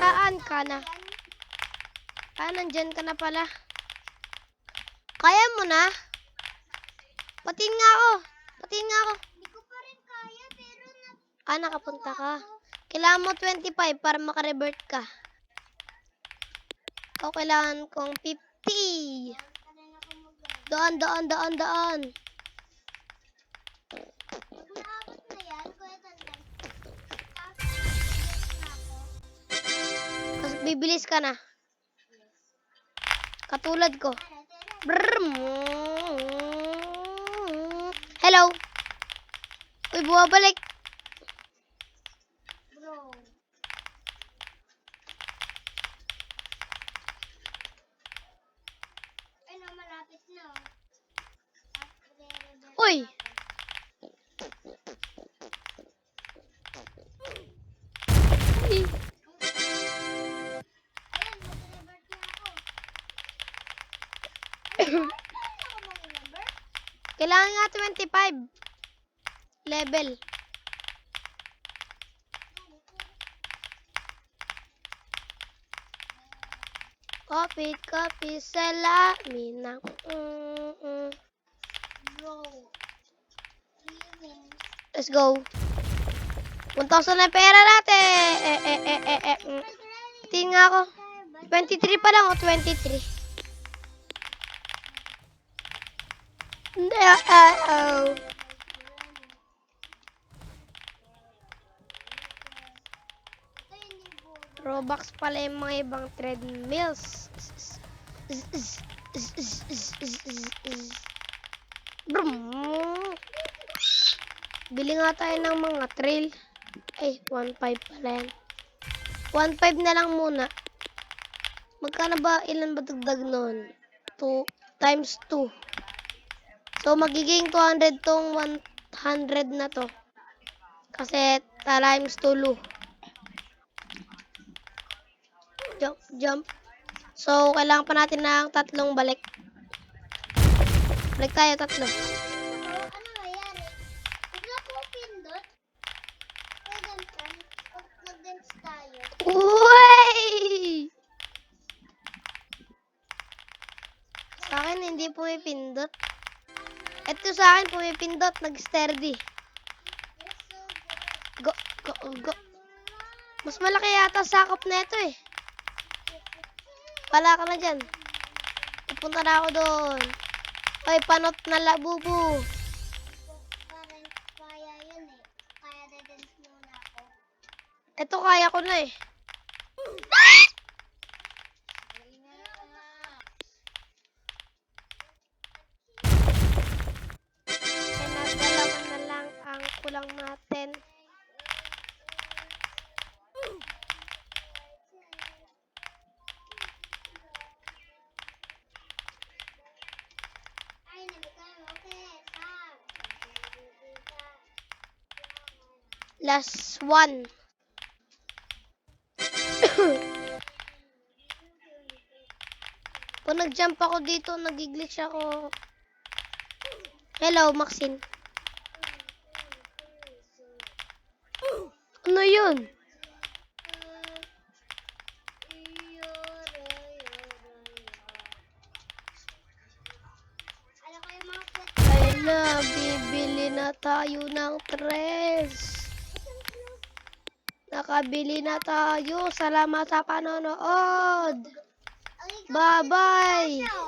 Saan ka na? Yan. Nandyan ka na pala. Kaya mo na? Patingin nga ako. Hindi ko pa rin kaya, pero Nakapunta ka. Kailangan mo 25 para makarevert ka. O, kailangan kong 50. pa rin ako mag-ride. Daan. Pag naabot na yan, Kuya Tantan, tapos na ako. Kasi bibilis ka na. Katulad ko. Brrrm. Hello. Uy, buwabalik. Bro. Ay, no, malapit na. Uy. Uy. Ayan, mag-revert na ako. Paano ako mag-revert? Kailangan nga 25. Level. Copy salamin ng Bro. 3 wins. Let's go. 1,000 na pera natin. Tingnan nga ako. 23 pa lang o 23. Oh. Ito hindi po. Robux pala yung mga ibang treadmills. Brum. Bili nga tayo ng mga trail. Ay, 1.5 pala yan. 1.5 na lang muna. Magkano ba? Ilan ba dagdag nun? 2 times 2. So, magiging 200 tong 100 na to. Kasi, times 2 lu. Jump. So, kailangan pa natin ng 3 balik. Balik tayo 3. Ano nangyari? Bigla ko pindot. Kuya Tantan, pag nag-dance tayo. Uy! Sa akin, hindi pumipindot. Ito sa akin, pumipindot. Nag-sturdy. Yes, so good. Go. Mas malaki yata sakop na ito eh. Pala ka na dyan. Pupunta na ako doon. Hoy, panot na labubu. Parang kaya yun eh. Kaya dance muna ako. Ito kaya ko na eh. kulang natin. Ay, nabigay. Okay, stop. Last one. Pag nag-jump ako dito, nag-glitch ako. Hello, Maxine. Ano yun? Alam ko yung mga sweat. Ayun na, bibili na tayo ng tres. Nakabili na tayo. Salamat sa panonood. Okay, Bye-bye.